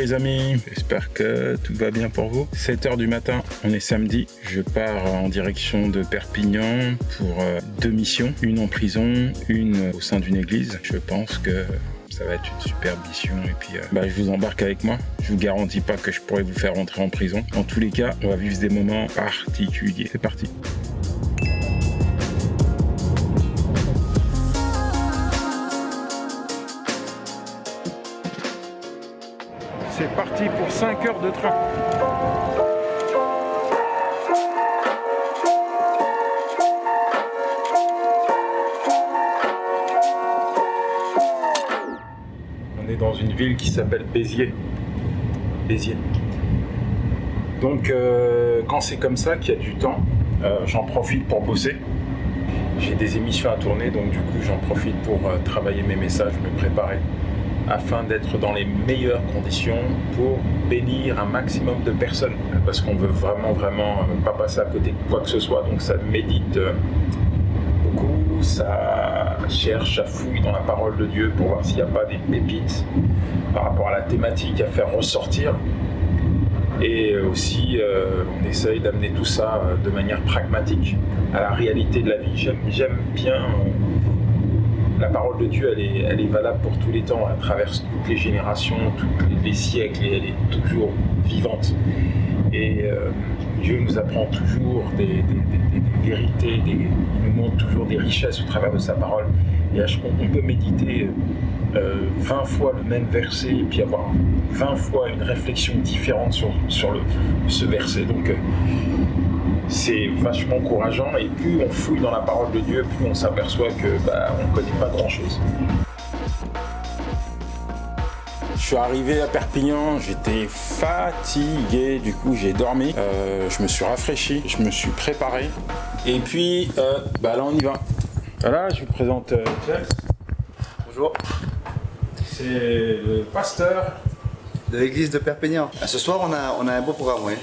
les amis, j'espère que tout va bien pour vous. 7h du matin, on est samedi, je pars en direction de Perpignan pour 2 missions, une en prison, une au sein d'une église. Je pense que ça va être une superbe mission et puis je vous embarque avec moi. Je vous garantis pas que je pourrai vous faire rentrer en prison. En tous les cas, on va vivre des moments particuliers. C'est parti. C'est parti pour 5 heures de train. On est dans une ville qui s'appelle Béziers. Donc quand c'est comme ça qu'il y a du temps, j'en profite pour bosser. J'ai des émissions à tourner, donc du coup j'en profite pour travailler mes messages, me préparer, afin d'être dans les meilleures conditions pour bénir un maximum de personnes. Parce qu'on veut vraiment pas passer à côté de quoi que ce soit. Donc ça médite beaucoup, ça cherche, ça fouille dans la parole de Dieu pour voir s'il n'y a pas des pépites par rapport à la thématique à faire ressortir. Et aussi, on essaye d'amener tout ça de manière pragmatique à la réalité de la vie. J'aime bien... La parole de Dieu, elle est valable pour tous les temps, elle traverse toutes les générations, tous les siècles, et elle est toujours vivante. Et Dieu nous apprend toujours des vérités, il nous montre toujours des richesses au travers de sa parole. Et on peut méditer 20 fois le même verset et puis avoir 20 fois une réflexion différente sur ce verset. Donc c'est vachement encourageant, et plus on fouille dans la parole de Dieu, plus on s'aperçoit que on ne connaît pas grand-chose. Je suis arrivé à Perpignan, j'étais fatigué, du coup j'ai dormi, je me suis rafraîchi, je me suis préparé, et puis là on y va. Voilà, je vous présente James. Bonjour. C'est le pasteur De l'église de Perpignan. Ce soir on a un beau programme, oui.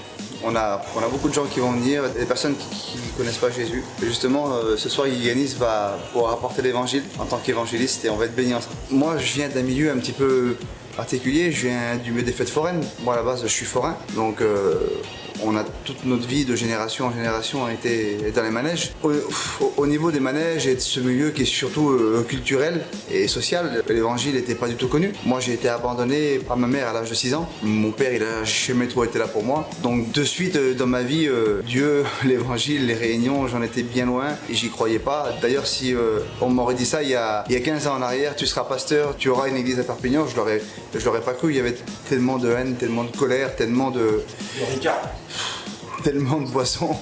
On a beaucoup de gens qui vont venir, des personnes qui ne connaissent pas Jésus. Et justement, ce soir, Yanis va pouvoir apporter l'évangile en tant qu'évangéliste et on va être bénis ensemble. Moi, je viens d'un milieu un petit peu particulier, je viens du milieu des fêtes foraines. Moi, à la base, je suis forain, donc on a toute notre vie de génération en génération été dans les manèges. Au niveau des manèges et de ce milieu qui est surtout culturel et social, l'évangile n'était pas du tout connu. Moi, j'ai été abandonné par ma mère à l'âge de 6 ans. Mon père, il a jamais trop été là pour moi. Donc de suite, dans ma vie, Dieu, l'évangile, les réunions, j'en étais bien loin et j'y croyais pas. D'ailleurs, si on m'aurait dit ça il y a 15 ans en arrière, tu seras pasteur, tu auras une église à Perpignan, je l'aurais pas cru. Il y avait tellement de haine, tellement de colère, tellement de boissons,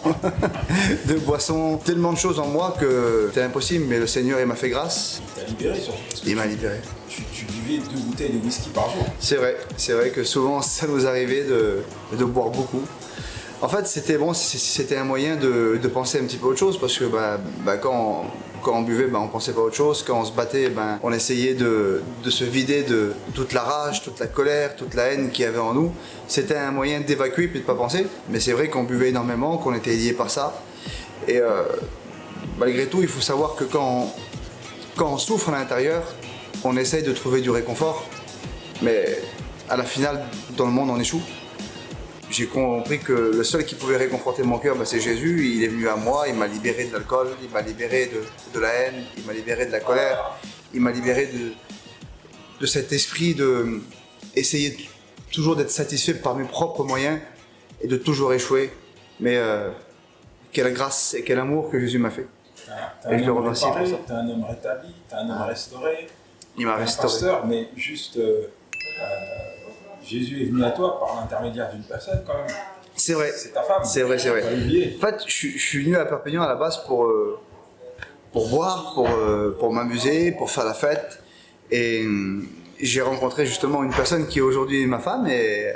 tellement de choses en moi que c'était impossible, mais le Seigneur il m'a fait grâce. Il t'a libéré surtout. Il m'a libéré. Tu buvais 2 bouteilles de whisky par jour. C'est vrai que souvent ça nous arrivait de boire beaucoup. En fait c'était un moyen de penser un petit peu autre chose, parce que quand on buvait, on pensait pas autre chose. Quand on se battait, on essayait de se vider de toute la rage, toute la colère, toute la haine qu'il y avait en nous. C'était un moyen d'évacuer puis de pas penser. Mais c'est vrai qu'on buvait énormément, qu'on était liés par ça. Et malgré tout, il faut savoir que quand on souffre à l'intérieur, on essaye de trouver du réconfort. Mais à la finale, dans le monde, on échoue. J'ai compris que le seul qui pouvait réconforter mon cœur, c'est Jésus. Il est venu à moi, il m'a libéré de l'alcool, il m'a libéré de la haine, il m'a libéré de la colère, il m'a libéré de cet esprit de essayer toujours d'être satisfait par mes propres moyens et de toujours échouer. Mais quelle grâce et quel amour que Jésus m'a fait. Et je le remercie pour ça. T'es un homme rétabli, t'es un homme restauré. Il m'a restauré. Pasteur, mais juste... Jésus est venu à toi par l'intermédiaire d'une personne quand même. C'est vrai. C'est ta femme. C'est vrai. En fait, je suis venu à Perpignan à la base pour boire, pour m'amuser, pour faire la fête. Et j'ai rencontré justement une personne qui est aujourd'hui ma femme, et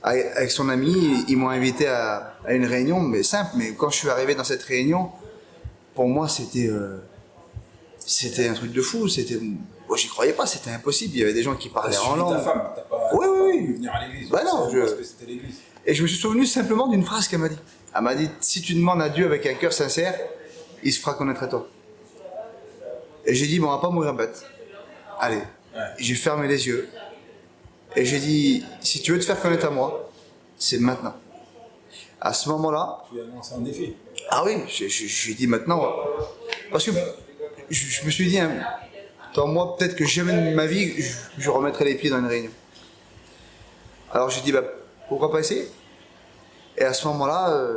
avec son ami, ils m'ont invité à une réunion, mais simple. Mais quand je suis arrivé dans cette réunion, pour moi c'était un truc de fou. Moi, j'y croyais pas, c'était impossible. Il y avait des gens qui parlaient en langue. Ta femme, t'as pas pu venir à l'église. Non, parce que c'était l'église. Et je me suis souvenu simplement d'une phrase qu'elle m'a dit. Elle m'a dit, si tu demandes à Dieu avec un cœur sincère, il se fera connaître à toi. Et j'ai dit, on va pas mourir bête. Allez. Ouais. J'ai fermé les yeux. Et j'ai dit, si tu veux te faire connaître à moi, c'est maintenant. À ce moment-là... Tu as lancé un défi. Ah oui, j'ai dit maintenant. Parce que je me suis dit, hein, dans moi, peut-être que jamais de ma vie, je remettrai les pieds dans une réunion. Alors j'ai dit, bah, pourquoi pas essayer? Et à ce moment-là,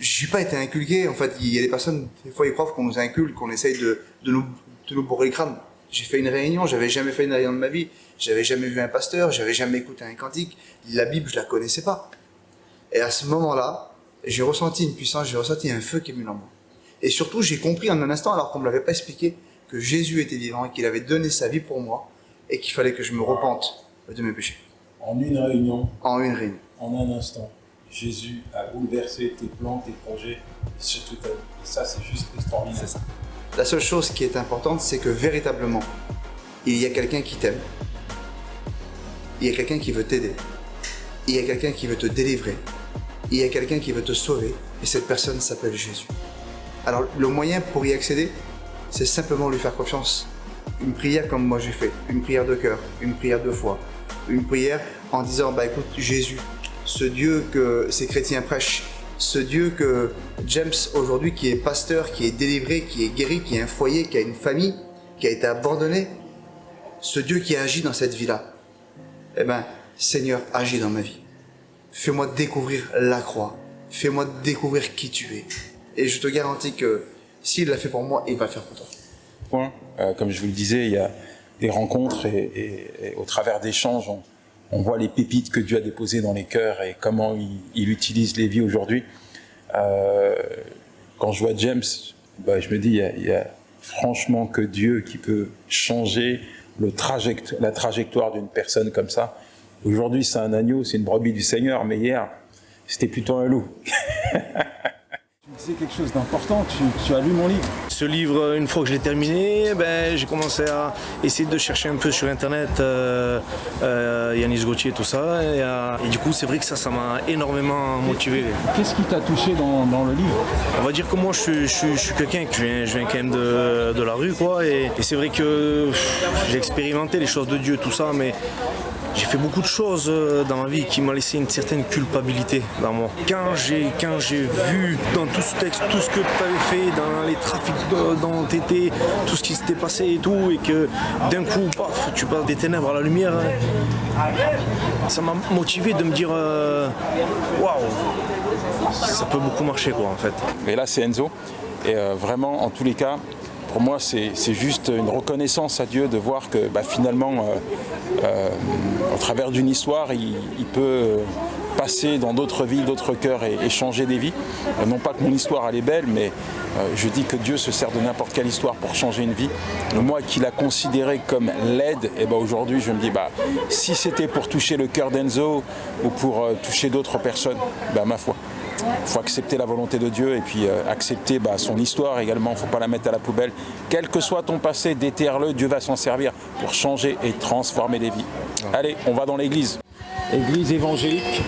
j'ai pas été inculqué. En fait, il y a des personnes, des fois ils croient qu'on nous inculque, qu'on essaye de nous bourrer le crâne. J'ai fait une réunion, j'avais jamais fait une réunion de ma vie. J'avais jamais vu un pasteur, j'avais jamais écouté un cantique. La Bible, je la connaissais pas. Et à ce moment-là, j'ai ressenti une puissance, j'ai ressenti un feu qui est venu en moi. Et surtout, j'ai compris en un instant, alors qu'on me l'avait pas expliqué, que Jésus était vivant et qu'il avait donné sa vie pour moi et qu'il fallait que je me repente de mes péchés. En une réunion, En une réunion. en un instant, Jésus a bouleversé tes plans, tes projets, sur toute ta vie. Et ça, c'est juste extraordinaire. C'est ça. La seule chose qui est importante, c'est que véritablement, il y a quelqu'un qui t'aime. Il y a quelqu'un qui veut t'aider. Il y a quelqu'un qui veut te délivrer. Il y a quelqu'un qui veut te sauver. Et cette personne s'appelle Jésus. Alors, le moyen pour y accéder, c'est simplement lui faire confiance. Une prière comme moi j'ai fait. Une prière de cœur. Une prière de foi. Une prière en disant, bah écoute, Jésus, ce Dieu que ces chrétiens prêchent, ce Dieu que James aujourd'hui, qui est pasteur, qui est délivré, qui est guéri, qui a un foyer, qui a une famille, qui a été abandonné, ce Dieu qui agit dans cette vie-là, eh ben, Seigneur, agis dans ma vie. Fais-moi découvrir la croix. Fais-moi découvrir qui tu es. Et je te garantis que s'il l'a fait pour moi, il va le faire pour toi. Comme je vous le disais, il y a des rencontres et au travers d'échanges, on voit les pépites que Dieu a déposées dans les cœurs et comment il utilise les vies aujourd'hui. Quand je vois James, bah, je me dis, il y a franchement que Dieu qui peut changer la trajectoire d'une personne comme ça. Aujourd'hui, c'est un agneau, c'est une brebis du Seigneur, mais hier, c'était plutôt un loup. Tu disais quelque chose d'important, tu as lu mon livre. Ce livre, une fois que je l'ai terminé, j'ai commencé à essayer de chercher un peu sur internet Yanis Gauthier, tout ça. Et du coup, c'est vrai que ça m'a énormément motivé. Qu'est-ce qui t'a touché dans le livre? On va dire que moi, je suis quelqu'un je viens quand même de la rue, quoi. Et c'est vrai que j'ai expérimenté les choses de Dieu, tout ça, mais j'ai fait beaucoup de choses dans ma vie qui m'ont laissé une certaine culpabilité dans moi. Quand j'ai vu dans tout ce texte, tout ce que tu avais fait, dans les trafics dont tu étais, tout ce qui s'était passé et tout, et que d'un coup, paf, tu passes des ténèbres à la lumière, ça m'a motivé de me dire waouh, ça peut beaucoup marcher, quoi, en fait. Et là, c'est Enzo. Et vraiment, en tous les cas, pour moi, c'est juste une reconnaissance à Dieu de voir que finalement, au travers d'une histoire, il peut passer dans d'autres vies, d'autres cœurs et changer des vies. Non pas que mon histoire elle est belle, mais je dis que Dieu se sert de n'importe quelle histoire pour changer une vie. Moi qui l'a considéré comme l'aide, et aujourd'hui je me dis si c'était pour toucher le cœur d'Enzo ou pour toucher d'autres personnes, ma foi. Il faut accepter la volonté de Dieu et puis accepter son histoire également, il ne faut pas la mettre à la poubelle. Quel que soit ton passé, déterre-le, Dieu va s'en servir pour changer et transformer des vies. Allez, on va dans l'église. Église évangélique.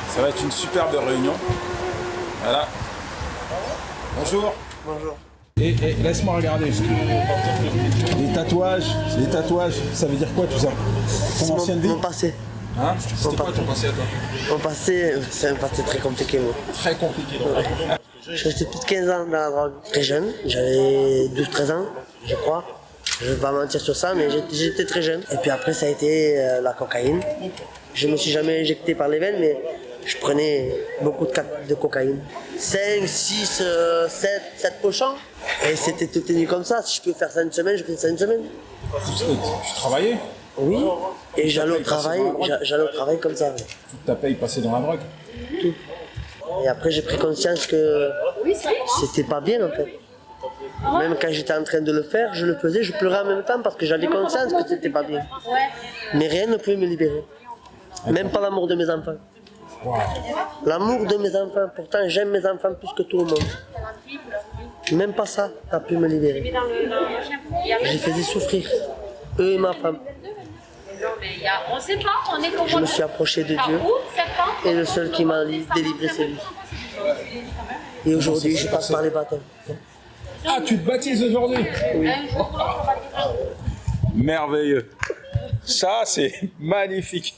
Ça va être une superbe réunion. Voilà. Bonjour. Bonjour. Et laisse-moi regarder. Les tatouages, ça veve dire quoi tout ça? Ton ancienne vie? Mon passé. Hein? C'était quoi ton passé à toi? Mon passé, c'est un passé très compliqué, moi. Très compliqué. Je suis resté plus de 15 ans dans la drogue. Très jeune, j'avais 12-13 ans, je crois. Je ne vais pas mentir sur ça, mais j'étais très jeune. Et puis après, ça a été la cocaïne. Je me suis jamais injecté par les veines, mais je prenais beaucoup de cocaïne. 5, 6, 7 pochons. Et c'était tout tenu comme ça. Si je peux faire ça une semaine, je fais ça une semaine. Tu travaillais? Oui. Et j'allais au travail comme ça. Toute ta paye passée dans la drogue? Tout. Et après, j'ai pris conscience que c'était pas bien en fait. Même quand j'étais en train de le faire, je le faisais, je pleurais en même temps parce que j'avais conscience que c'était pas bien. Mais rien ne pouvait me libérer. Même pas l'amour de mes enfants. Wow. L'amour de mes enfants, pourtant j'aime mes enfants plus que tout le monde. Même pas ça a pu me libérer. Je les faisais souffrir, eux et ma femme. Je me suis approché de Dieu et le seul qui m'a délivré c'est lui. Et aujourd'hui je passe par les baptêmes. Ah, tu te baptises aujourd'hui? Merveilleux. Ça, c'est magnifique.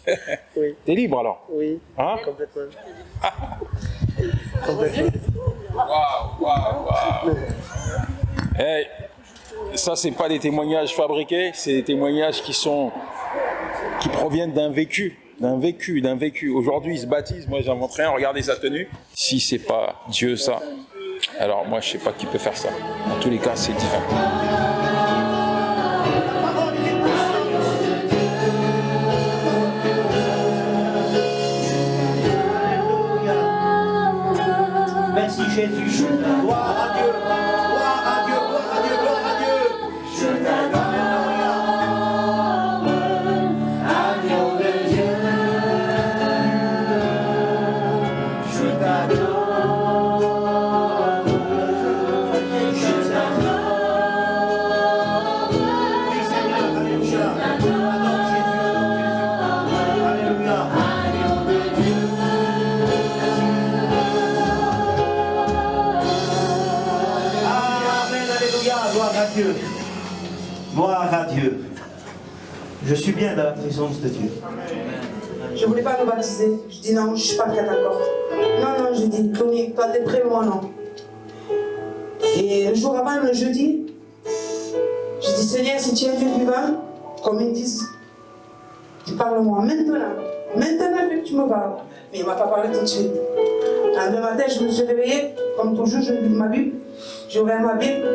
Oui. T'es libre alors? Oui, Hein? complètement. Complètement. Waouh. Hey, ça, c'est pas des témoignages fabriqués, c'est des témoignages qui proviennent d'un vécu. Aujourd'hui, il se baptise, moi j'invente rien, regardez sa tenue. Si c'est pas Dieu, ça, alors moi je sais pas qui peut faire ça. En tous les cas, c'est divin. Merci Jésus, gloire à Dieu, gloire à Dieu, gloire à Dieu, gloire à Dieu. Je t'adore, agneau de Dieu. Je t'adore, je t'adore. Oui Seigneur, alléluia. Adore Jésus, alléluia. Agneau de Dieu. Gloire à Dieu. Gloire à Dieu. Je suis bien dans la présence de Dieu. Je voulais pas me baptiser. Je dis non, je suis pas prête encore. Non, je dis, Tony, toi t'es prêt, moi non. Et le jour avant, le jeudi, je dis, Seigneur, si tu es Dieu vivant, comme ils disent, parle-moi maintenant que tu me parles. Mais il ne m'a pas parlé tout de suite. Le matin, je me suis réveillée, comme toujours, je lis ma Bible. J'ai ouvert ma Bible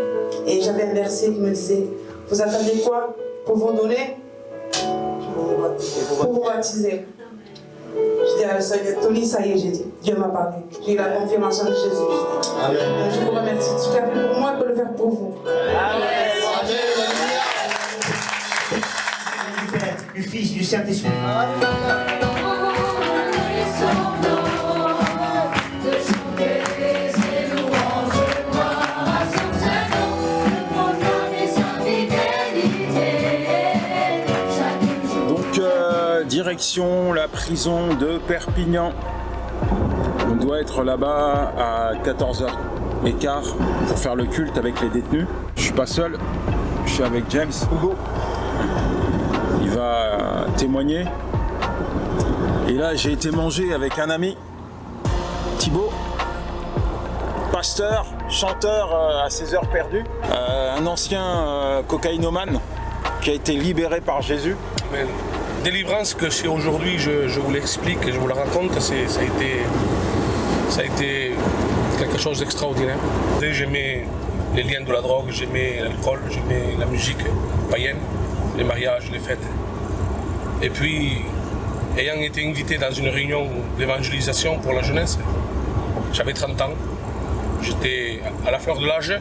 et j'avais un verset qui me disait, vous attendez quoi pour vous donner? Pour vous baptiser. Je dis à le Seigneur, Tony, ça y est, j'ai dit, Dieu m'a parlé. J'ai eu la confirmation de Jésus. Amen. Je vous remercie. Ce qu'il a fait pour moi, il peut le faire pour vous. Amen. Du Père, du Fils, du Saint-Esprit. Direction la prison de Perpignan. On doit être là-bas à 14h15 pour faire le culte avec les détenus. Je suis pas seul, je suis avec James Hugo. Il va témoigner. Et là, j'ai été manger avec un ami, Thibaut, pasteur, chanteur à ses heures perdues, un ancien cocaïnomane qui a été libéré par Jésus. Mais délivrance que c'est aujourd'hui, je vous l'explique et je vous la raconte, ça a été quelque chose d'extraordinaire. J'aimais les liens de la drogue, j'aimais l'alcool, j'aimais la musique païenne, les mariages, les fêtes. Et puis, ayant été invité dans une réunion d'évangélisation pour la jeunesse, j'avais 30 ans, j'étais à la fleur de l'âge.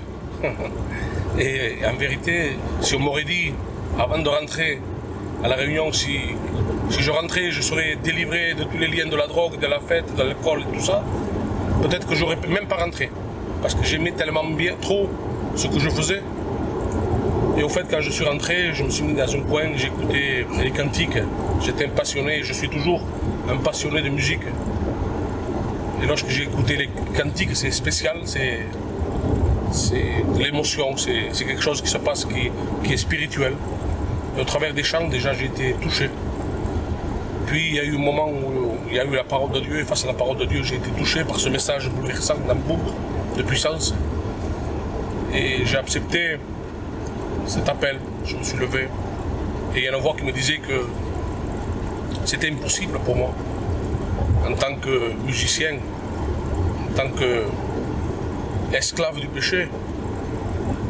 Et en vérité, si on m'aurait dit, avant de rentrer à la réunion, si je rentrais, je serais délivré de tous les liens de la drogue, de la fête, de l'alcool et tout ça, peut-être que j'aurais même pas rentré. Parce que j'aimais tellement bien, trop, ce que je faisais. Et au fait, quand je suis rentré, je me suis mis dans un coin, j'écoutais les cantiques. J'étais un passionné, je suis toujours un passionné de musique. Et lorsque j'ai écouté les cantiques, c'est spécial, c'est de l'émotion, c'est quelque chose qui se passe, qui est spirituel. Et au travers des chants, déjà, j'ai été touché. Puis, il y a eu un moment où il y a eu la parole de Dieu, et face à la parole de Dieu, j'ai été touché par ce message bouleversant d'amour, de puissance. Et j'ai accepté cet appel, je me suis levé. Et il y a une voix qui me disait que c'était impossible pour moi, en tant que musicien, en tant qu'esclave du péché,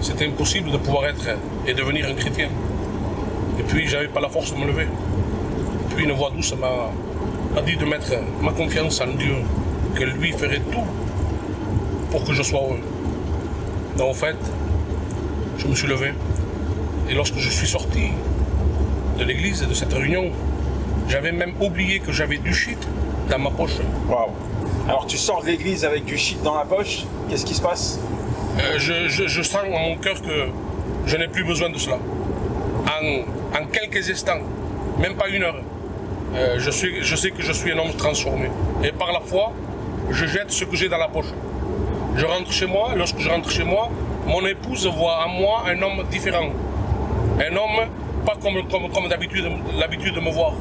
c'était impossible de pouvoir être et devenir un chrétien. Et puis, j'avais pas la force de me lever. Puis, une voix douce m'a dit de mettre ma confiance en Dieu, que lui ferait tout pour que je sois heureux. Donc, en fait, je me suis levé. Et lorsque je suis sorti de l'église, de cette réunion, j'avais même oublié que j'avais du shit dans ma poche. Waouh! Alors, tu sors de l'église avec du shit dans la poche, qu'est-ce qui se passe? Je sens dans mon cœur que je n'ai plus besoin de cela. En quelques instants, même pas une heure, je sais que je suis un homme transformé. Et par la foi, je jette ce que j'ai dans la poche. Je rentre chez moi, lorsque je rentre chez moi, mon épouse voit en moi un homme différent. Un homme pas comme d'habitude, l'habitude de me voir.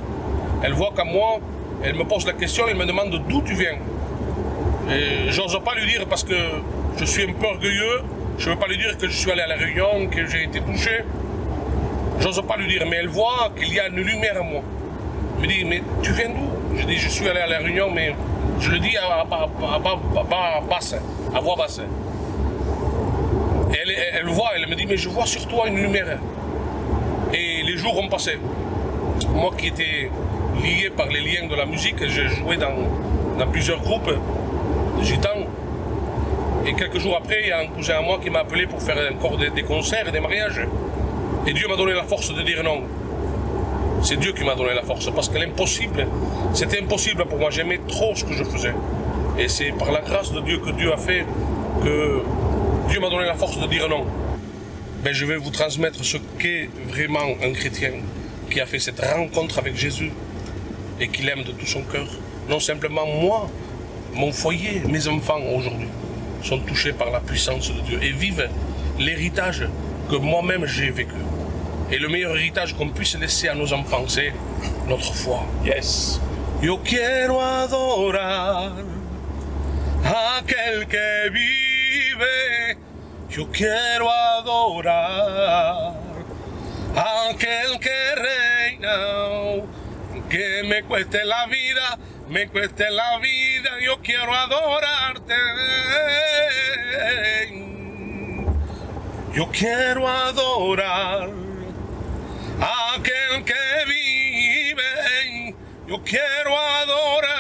Elle voit qu'à moi, elle me pose la question, elle me demande d'où tu viens. Et j'ose pas lui dire parce que je suis un peu orgueilleux. Je ne veux pas lui dire que je suis allé à la Réunion, que j'ai été touché. J'ose pas lui dire, mais elle voit qu'il y a une lumière en moi. Elle me dit, mais tu viens d'où? Je dis, je suis allé à la Réunion, mais je le dis à voix basse. Et elle voit, elle me dit, mais je vois sur toi une lumière. Et les jours ont passé. Moi qui étais lié par les liens de la musique, j'ai joué dans plusieurs groupes de gitans. Et quelques jours après, il y a un cousin à moi qui m'a appelé pour faire encore des concerts et des mariages. Et Dieu m'a donné la force de dire non. C'est Dieu qui m'a donné la force, parce que l'impossible, c'était impossible pour moi. J'aimais trop ce que je faisais. Et c'est par la grâce de Dieu que Dieu a fait que Dieu m'a donné la force de dire non. Ben, je vais vous transmettre ce qu'est vraiment un chrétien qui a fait cette rencontre avec Jésus et qui l'aime de tout son cœur. Non simplement moi, mon foyer, mes enfants aujourd'hui sont touchés par la puissance de Dieu et vivent l'héritage que moi-même j'ai vécu. Et le meilleur héritage qu'on puisse laisser à nos enfants, c'est notre foi. Yes. Yo quiero adorar a aquel que vive. Yo quiero adorar a aquel que reina. Que me cueste la vida, yo quiero adorarte. Yo quiero adorar a aquel que vive. Yo quiero adorar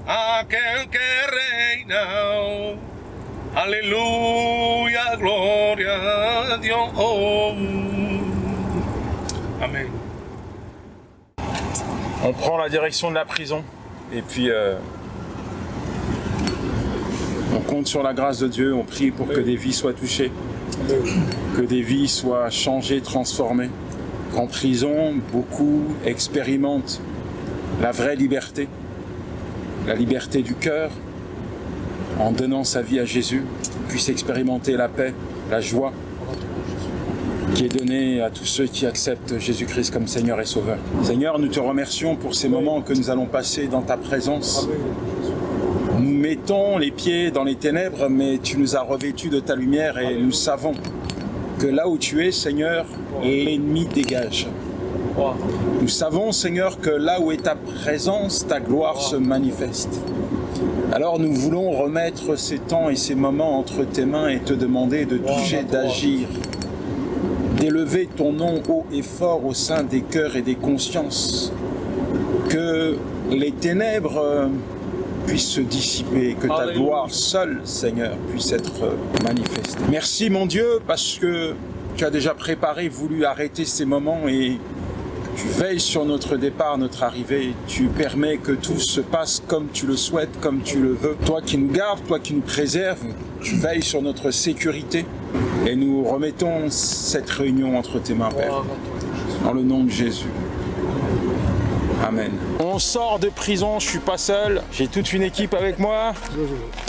a aquel que reina. Aleluya, gloria a Dios. Amen. On prend la direction de la prison et puis on compte sur la grâce de Dieu, on prie pour que des vies soient touchées, que des vies soient changées, transformées. En prison, beaucoup expérimentent la vraie liberté, la liberté du cœur, en donnant sa vie à Jésus, puissent expérimenter la paix, la joie qui est donnée à tous ceux qui acceptent Jésus-Christ comme Seigneur et Sauveur. Seigneur, nous te remercions pour ces moments que nous allons passer dans ta présence. Nous mettons les pieds dans les ténèbres, mais tu nous as revêtus de ta lumière et nous savons que là où tu es, Seigneur, l'ennemi dégage. Nous savons, Seigneur, que là où est ta présence, ta gloire se manifeste. Alors nous voulons remettre ces temps et ces moments entre tes mains et te demander de toucher, d'agir, d'élever ton nom haut et fort au sein des cœurs et des consciences, que les ténèbres puissent se dissiper, que ta gloire seule, Seigneur, puisse être manifestée. Merci mon Dieu, parce que tu as déjà préparé, voulu arrêter ces moments et tu veilles sur notre départ, notre arrivée. Tu permets que tout se passe comme tu le souhaites, comme tu le veux. Toi qui nous gardes, toi qui nous préserves, tu veilles sur notre sécurité. Et nous remettons cette réunion entre tes mains, Père. Dans le nom de Jésus. Amen. On sort de prison, je suis pas seul. J'ai toute une équipe avec moi.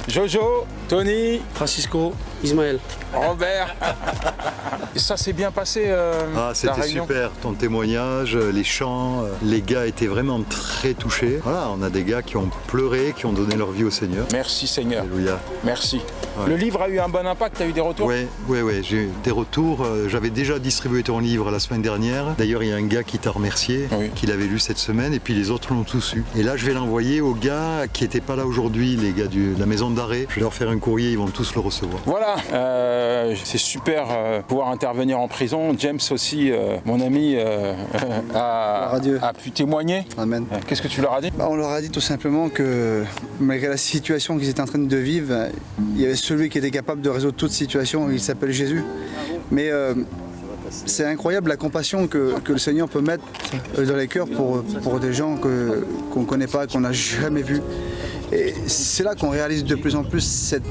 Jojo, Tony, Francisco, Ismaël. Robert. Et ça s'est bien passé C'était super, ton témoignage, les chants, les gars étaient vraiment très touchés. Voilà, on a des gars qui ont pleuré, qui ont donné leur vie au Seigneur. Merci Seigneur. Alléluia. Merci. Ouais. Le livre a eu un bon impact, tu as eu des retours? Oui, j'ai eu des retours. J'avais déjà distribué ton livre la semaine dernière. D'ailleurs, il y a un gars qui t'a remercié, qui l'avait lu cette semaine, et puis les autres l'ont tous eu. Et là, je vais l'envoyer aux gars qui n'étaient pas là aujourd'hui, les gars de la maison d'arrêt. Je vais leur faire un courrier, ils vont tous le recevoir. Voilà, c'est super pouvoir intervenir en prison. James aussi, mon ami, a pu témoigner. Amen. Qu'est-ce que tu leur as dit? On leur a dit tout simplement que malgré la situation qu'ils étaient en train de vivre, il y avait celui qui était capable de résoudre toute situation, il s'appelle Jésus. Mais c'est incroyable la compassion que le Seigneur peut mettre dans les cœurs pour des gens qu'on ne connaît pas, qu'on n'a jamais vus. Et c'est là qu'on réalise de plus en plus cette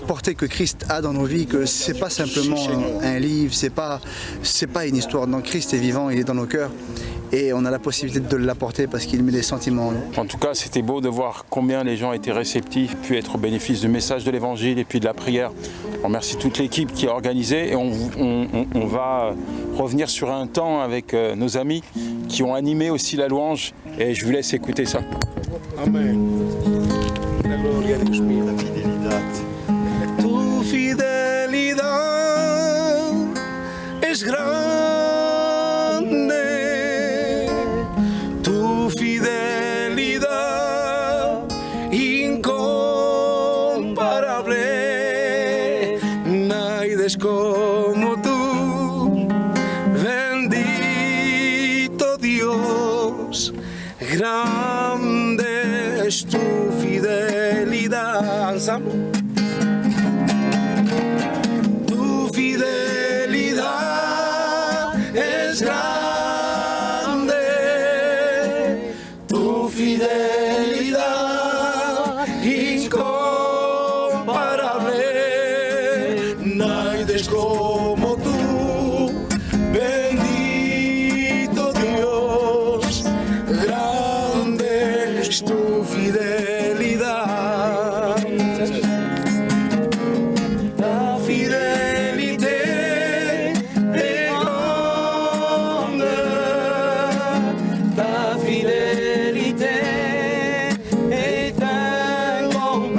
portée que Christ a dans nos vies, que c'est pas simplement un livre, c'est pas une histoire. Non, Christ est vivant, il est dans nos cœurs. et on a la possibilité de l'apporter parce qu'il met des sentiments en nous. En tout cas, c'était beau de voir combien les gens étaient réceptifs, puis être au bénéfice du message de l'évangile et puis de la prière. On remercie toute l'équipe qui a organisé et on va revenir sur un temps avec nos amis qui ont animé aussi la louange et je vous laisse écouter ça. Amen. La gloria de Dios mío. Tu fidelidad es grande. Tu fidelidad incomparable. Nadie es como tú. Bendito Dios. Grande es tu fidelidad. Tu fidelidad es grande. Tu fidelidad incomparable. Nadie es como tú. Bendito Dios. Grande es tu fidelidad. La fidelité est grande. Ta fidélité est incomparable.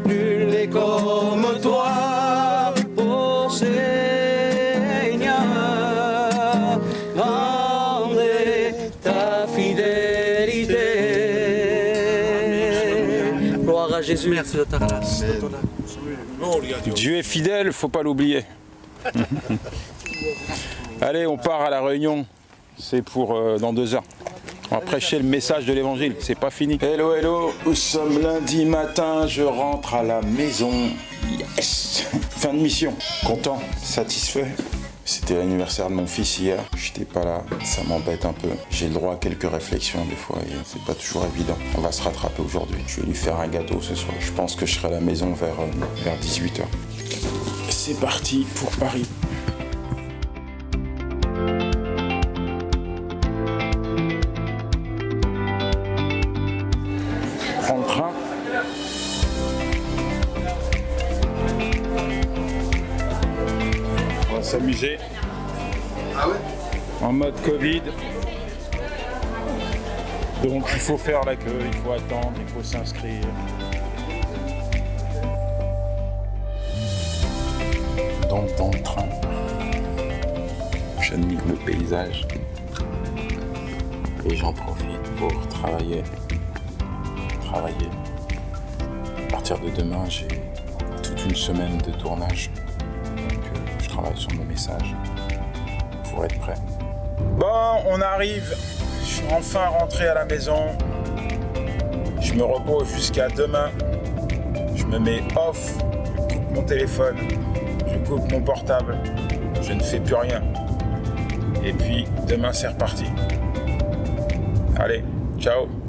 Nul n'est comme toi, ô Seigneur. Grande est ta fidélité. Gloire à Jésus. Merci de ta grâce. Dieu est fidèle, faut pas l'oublier. Allez, on part à la réunion. C'est pour dans 2 heures. On va prêcher le message de l'évangile. C'est pas fini. Hello, hello. Nous sommes lundi matin. Je rentre à la maison. Yes. Fin de mission. Content, satisfait. C'était l'anniversaire de mon fils hier. J'étais pas là. Ça m'embête un peu. J'ai le droit à quelques réflexions des fois et c'est pas toujours évident. On va se rattraper aujourd'hui. Je vais lui faire un gâteau ce soir. Je pense que je serai à la maison vers 18h. C'est parti pour Paris. Prends le train. On va s'amuser. Ah ouais? En mode Covid. Donc il faut faire la queue, il faut attendre, il faut s'inscrire. Donc dans le train, j'admire le paysage et j'en profite pour travailler. À partir de demain, j'ai toute une semaine de tournage. Donc je travaille sur mes messages pour être prêt. Bon, on arrive. Je suis enfin rentré à la maison. Je me repose jusqu'à demain. Je me mets off. Je coupe mon téléphone. Je coupe mon portable. Je ne fais plus rien. Et puis demain, c'est reparti. Allez, ciao.